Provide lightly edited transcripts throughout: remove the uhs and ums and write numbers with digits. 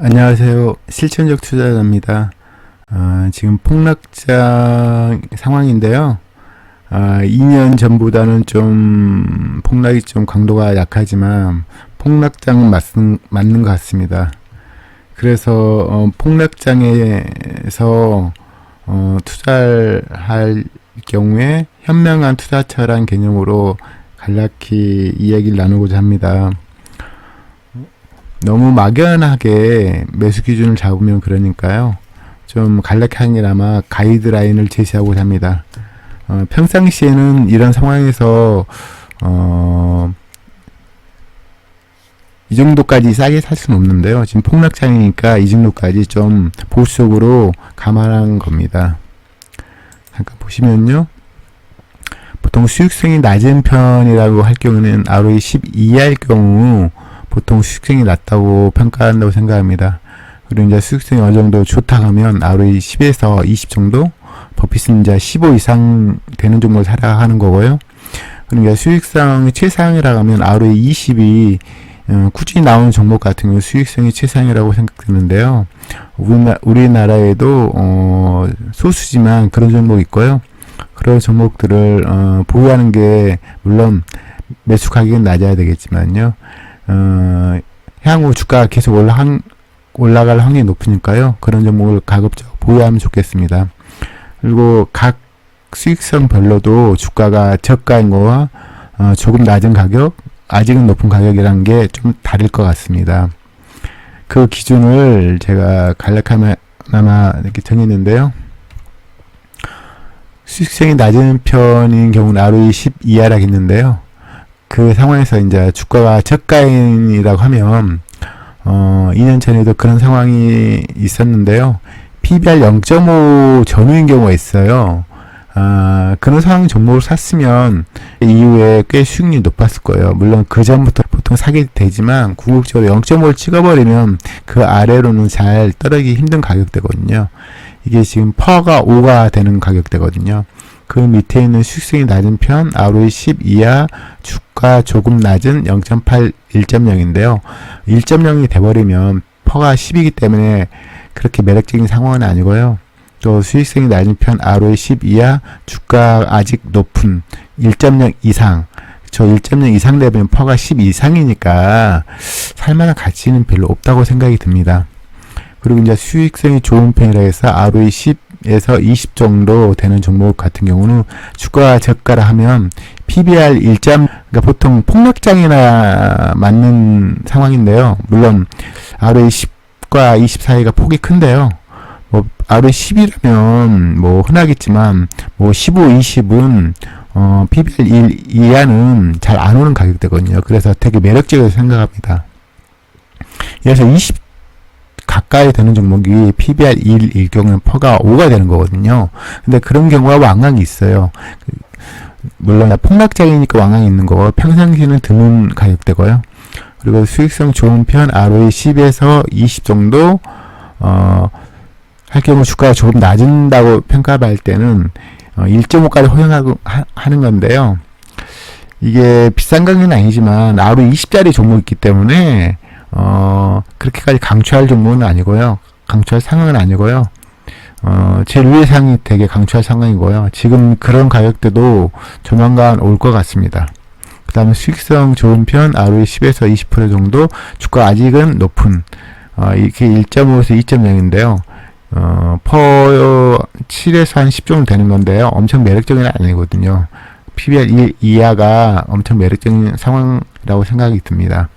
안녕하세요. 실천적 투자자입니다. 지금 폭락장 상황인데요. 2년 전보다는 좀 폭락이 좀 강도가 약하지만 폭락장은 맞는 것 같습니다. 그래서 폭락장에서 투자를 할 경우에 현명한 투자처란 개념으로 간략히 이야기를 나누고자 합니다. 너무 막연하게 매수 기준을 잡으면 그러니까요. 좀 간략하게나마 가이드라인을 제시하고자 합니다. 평상시에는 이런 상황에서 이 정도까지 싸게 살 수는 없는데요. 지금 폭락장이니까 이 정도까지 좀 보수적으로 감안한 겁니다. 잠깐 보시면요. 보통 수익성이 낮은 편이라고 할 경우는 ROE 10 이하일 경우 보통 수익성이 낮다고 평가한다고 생각합니다. 그리고 이제 수익성이 어느 정도 좋다 하면 ROE 10에서 20 정도, 버핏은 이제 15 이상 되는 정도를 사라 하는 거고요. 그리고 이제 수익성이 최상이라고 하면 ROE 20이 꾸준히 나오는 종목 같은 경우 수익성이 최상이라고 생각되는데요. 우리나라에도 소수지만 그런 종목이 있고요. 그런 종목들을 보유하는 게 물론 매수 가격은 낮아야 되겠지만요. 향후 주가가 계속 올라갈 확률이 높으니까요. 그런 종목을 가급적 보유하면 좋겠습니다. 그리고 각 수익성별로도 주가가 저가인 거와 조금 낮은 가격, 아직은 높은 가격이라는 게 좀 다를 것 같습니다. 그 기준을 제가 간략하나마 이렇게 정했는데요. 수익성이 낮은 편인 경우는 ROE 10 이하라겠는데요. 그 상황에서 이제 주가가 저가인이라고 하면 2년 전에도 그런 상황이 있었는데요. PBR 0.5 전후인 경우가 있어요. 그런 상황 종목을 샀으면 이후에 꽤 수익률이 높았을 거예요. 물론 그 전부터 보통 사게 되지만 궁극적으로 0.5를 찍어버리면 그 아래로는 잘 떨어지기 힘든 가격대거든요. 이게 지금 퍼가 5가 되는 가격대거든요. 그 밑에 있는 수익성이 낮은 편 ROE 10 이하, 주가 조금 낮은 0.8, 1.0인데요. 1.0이 돼버리면 퍼가 10이기 때문에 그렇게 매력적인 상황은 아니고요. 또 수익성이 낮은 편 ROE 10 이하, 주가 아직 높은 1.0 이상, 저 1.0 이상 되면 퍼가 10 이상이니까 살만한 가치는 별로 없다고 생각이 듭니다. 그리고 이제 수익성이 좋은 편이라 해서 ROE 10에서 20 정도 되는 종목 같은 경우는 주가 저가라 하면 PBR 1. 그러니까 보통 폭락장이나 맞는 상황인데요. 물론 ROE 10과 20 사이가 폭이 큰데요. 뭐 ROE 10이라면 뭐 흔하겠지만 뭐 15, 20은 PBR 1 이하는 잘 안 오는 가격대거든요. 그래서 되게 매력적이라고 생각합니다. 그래서 20 가까이 되는 종목이 PBR 1일 경우는 퍼가 5가 되는 거거든요. 근데 그런 경우가 왕왕이 있어요. 물론 폭락장이니까 왕왕이 있는 거고 평상시는 드문 가격대고요. 그리고 수익성 좋은 편 ROE 10에서 20 정도 할 경우 주가가 조금 낮은다고 평가할 때는 1.5까지 허용하고 하는 건데요. 이게 비싼 가격은 아니지만 ROE 20짜리 종목이 있기 때문에 그렇게까지 강추할 종목은 아니고요. 강추할 상황은 아니고요. 제일 위의 상이 되게 강추할 상황이고요. 지금 그런 가격대도 조만간 올 것 같습니다. 그 다음에 수익성 좋은 편 ROE 10에서 20% 정도, 주가 아직은 높은 이게 1.5에서 2.0인데요. 퍼 7에서 한 10 정도 되는 건데요. 엄청 매력적인 아니거든요. PBR 1 이하가 엄청 매력적인 상황이라고 생각이 듭니다.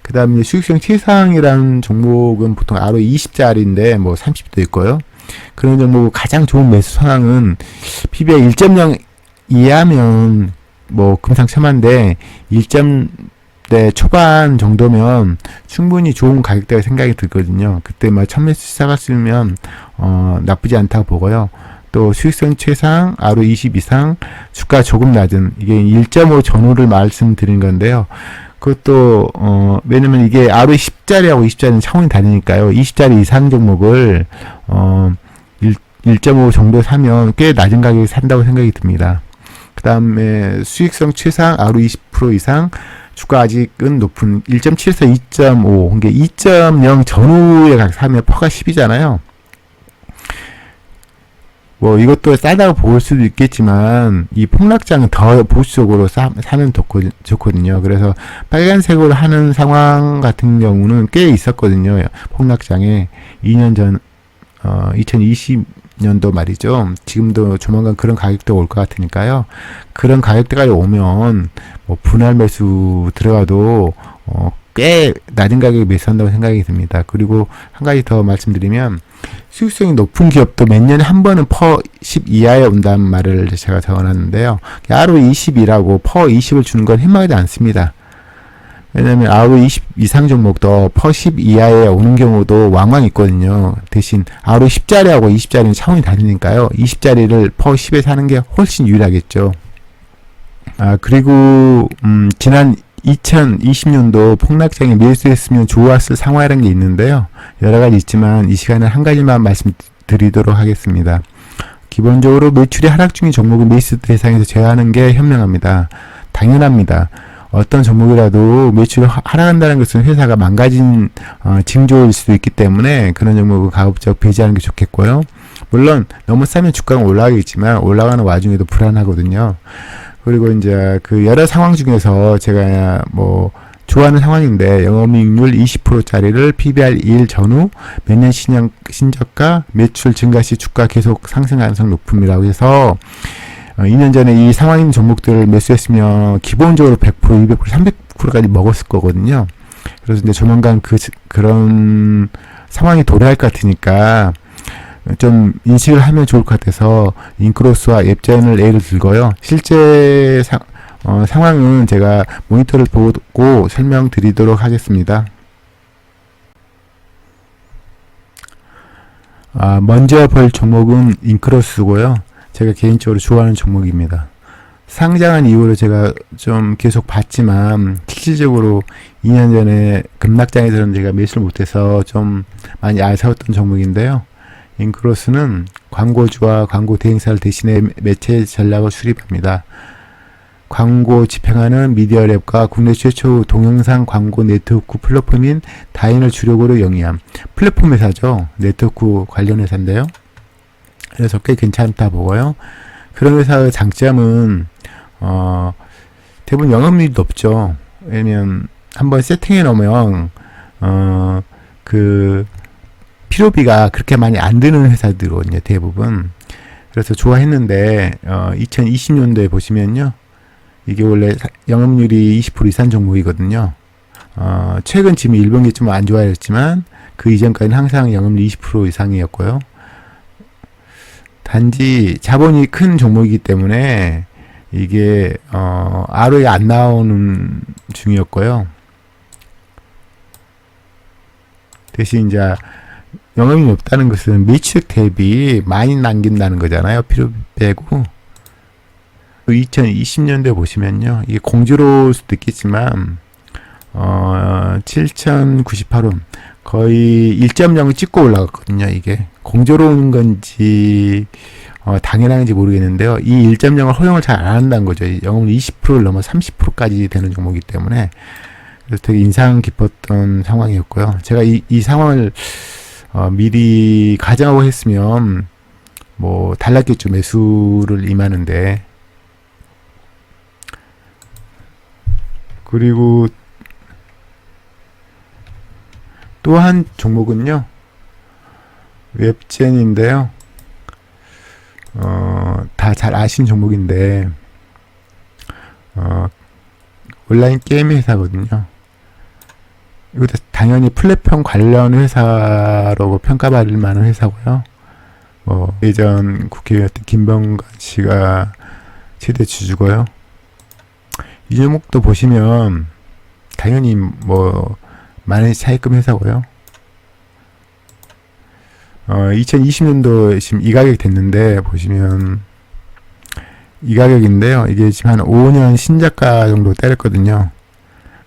그 다음에 수익성 최상이라는 종목은 보통 ROE 20짜리인데 뭐 30도 있고요. 그런 종목 가장 좋은 매수 상황은 PBR 1.0 이하면 뭐 금상첨화인데 1.대 초반 정도면 충분히 좋은 가격대가 생각이 들거든요. 그때 막 천매수 시작했으면 나쁘지 않다고 보고요. 또 수익성 최상, ROE 20 이상, 주가 조금 낮은 이게 1.5 전후를 말씀드린 건데요. 그것도 왜냐면 이게 ROE 10짜리하고 20짜리는 차원이 다르니까요. 20짜리 이상 종목을 1.5 정도 사면 꽤 낮은 가격에 산다고 생각이 듭니다. 그 다음에 수익성 최상 ROE 20% 이상, 주가 아직은 높은 1.7에서 2.5, 그러니까 2.0 전후에 가면 퍼가 10이잖아요. 뭐 이것도 싸다고 볼 수도 있겠지만 이 폭락장은 더 보수적으로 사면 좋거든요. 그래서 빨간색으로 하는 상황 같은 경우는 꽤 있었거든요. 폭락장에 2년 전 2020년도 말이죠. 지금도 조만간 그런 가격대 올 것 같으니까요. 그런 가격대까지 오면 뭐 분할 매수 들어가도 꽤 낮은 가격에 매수한다고 생각이 듭니다. 그리고 한 가지 더 말씀드리면 수익성이 높은 기업도 몇 년에 한 번은 퍼 10 이하에 온다는 말을 제가 적어놨는데요. ROE 20이라고 퍼 20을 주는 건 희망하지 않습니다. 왜냐면 ROE 20 이상 종목도 퍼 10 이하에 오는 경우도 왕왕 있거든요. 대신 ROE 10짜리하고 20짜리는 차원이 다르니까요. 20짜리를 퍼 10에 사는 게 훨씬 유리하겠죠. 그리고 지난 2020년도 폭락장에 매수했으면 좋았을 상황이라는 게 있는데요. 여러 가지 있지만 이 시간에 한 가지만 말씀드리도록 하겠습니다. 기본적으로 매출이 하락 중인 종목을 매수 대상에서 제외하는 게 현명합니다. 당연합니다. 어떤 종목이라도 매출이 하락한다는 것은 회사가 망가진 징조일 수도 있기 때문에 그런 종목을 가급적 배제하는 게 좋겠고요. 물론 너무 싸면 주가가 올라가겠지만 올라가는 와중에도 불안하거든요. 그리고 이제 그 여러 상황 중에서 제가 뭐 좋아하는 상황인데 영업이익률 20%짜리를 PBR 1 전후 몇 년 신저가 매출 증가 시 주가 계속 상승 가능성 높음이라고 해서 2년 전에 이 상황인 종목들을 매수했으면 기본적으로 100%, 200%, 300%까지 먹었을 거거든요. 그래서 이제 조만간 그런 상황이 도래할 것 같으니까 좀 인식을 하면 좋을 것 같아서 인크로스와 앱젠을 예를 들고요. 실제 상황은 제가 모니터를 보고 설명드리도록 하겠습니다. 먼저 볼 종목은 인크로스고요. 제가 개인적으로 좋아하는 종목입니다. 상장한 이후로 제가 좀 계속 봤지만 실질적으로 2년 전에 급락장에서는 제가 매수를 못해서 좀 많이 아쉬웠던 종목인데요. 인크로스는 광고주와 광고 대행사를 대신해 매체 전략을 수립합니다. 광고 집행하는 미디어랩과 국내 최초 동영상 광고 네트워크 플랫폼인 다인을 주력으로 영위한 플랫폼 회사죠. 네트워크 관련 회사인데요. 그래서 꽤 괜찮다 보고요. 그런 회사의 장점은 대부분 영업이익이 높죠. 왜냐면 한번 세팅해 놓으면 그 필요비가 그렇게 많이 안 드는 회사들이거든요, 대부분. 그래서 좋아했는데 2020년도에 보시면요, 이게 원래 영업률이 20% 이상 종목이거든요. 최근 지금 1분기 좀 안 좋아졌지만 그 이전까지는 항상 영업률 20% 이상이었고요. 단지 자본이 큰 종목이기 때문에 이게 ROE 안 나오는 중이었고요. 대신 이제 영업이 없다는 것은 매출 대비 많이 남긴다는 거잖아요. 필요 빼고. 2020년도에 보시면요, 이게 공지로울 수도 있겠지만 7098원 거의 1.0을 찍고 올라갔거든요. 이게 공조로운 건지 당연한지 모르겠는데요. 이 1.0을 허용을 잘 안 한다는 거죠. 영업률 20%를 넘어 30%까지 되는 종목이기 때문에. 그래서 되게 인상 깊었던 상황이었고요. 제가 이 상황을 미리 가정하고 했으면 뭐 달랐겠죠. 매수를 임하는데. 그리고 또 한 종목은요, 웹젠인데요. 다 잘 아신 종목인데 온라인 게임 회사거든요. 이것도 당연히 플랫폼 관련 회사라고 평가받을 만한 회사고요. 뭐 예전 국회의원였던 김병관 씨가 최대 주주고요. 이 종목도 보시면 당연히 뭐 많은 차입금 회사고요. 2020년도 지금 이 가격이 됐는데 보시면 이 가격인데요. 이게 지금 한 5년 신저가 정도 때렸거든요.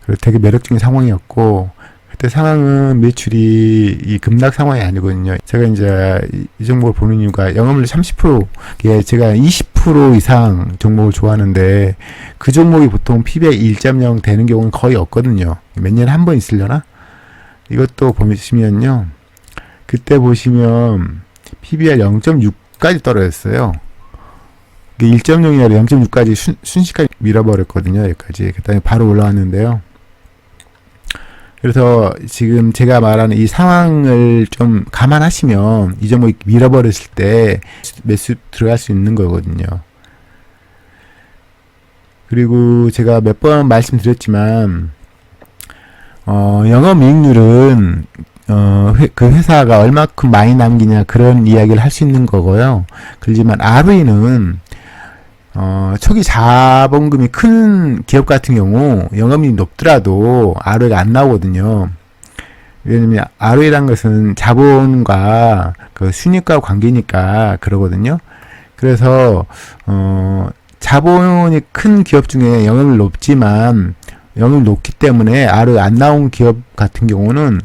그리고 되게 매력적인 상황이었고, 그때 상황은 매출이 이 급락 상황이 아니거든요. 제가 이제 이 종목을 보는 이유가 영업률 30%, 예, 제가 20% 이상 종목을 좋아하는데 그 종목이 보통 PBR 1.0 되는 경우는 거의 없거든요. 몇 년에 한 번 있으려나? 이것도 보시면요. 그때 보시면 PBR 0.6까지 떨어졌어요. 1.0이 아니라 0.6까지 순식간에 밀어버렸거든요. 여기까지. 그 다음에 바로 올라왔는데요. 그래서 지금 제가 말하는 이 상황을 좀 감안하시면 이 종목이 밀어버렸을 때 매수 들어갈 수 있는 거거든요. 그리고 제가 몇 번 말씀드렸지만 영업이익률은 그 회사가 얼마큼 많이 남기냐 그런 이야기를 할 수 있는 거고요. 그렇지만 ROE는 초기 자본금이 큰 기업 같은 경우 영업이익이 높더라도 ROE가 안 나오거든요. 왜냐면 ROE라는 것은 자본과 그 순이익과 관계니까 그러거든요. 그래서 자본이 큰 기업 중에 영업이 높지만 영업이 높기 때문에 ROE 안 나온 기업 같은 경우는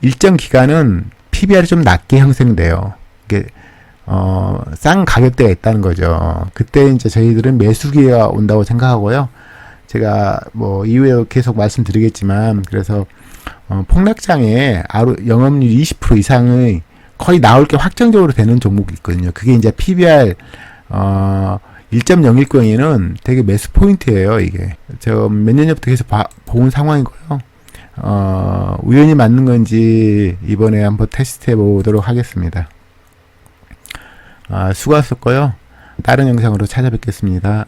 일정 기간은 PBR이 좀 낮게 형성돼요. 이게 싼 가격대가 있다는 거죠. 그때 이제 저희들은 매수 기회가 온다고 생각하고요. 제가 뭐 이후에 계속 말씀드리겠지만, 그래서 폭락장에 영업률 20% 이상의 거의 나올 게 확정적으로 되는 종목이 있거든요. 그게 이제 PBR 1.0일 경우에는 되게 매수 포인트예요. 이게 제가 몇 년 전부터 계속 본 상황이고요. 우연히 맞는 건지 이번에 한번 테스트 해보도록 하겠습니다. 수고하셨고요. 다른 영상으로 찾아뵙겠습니다.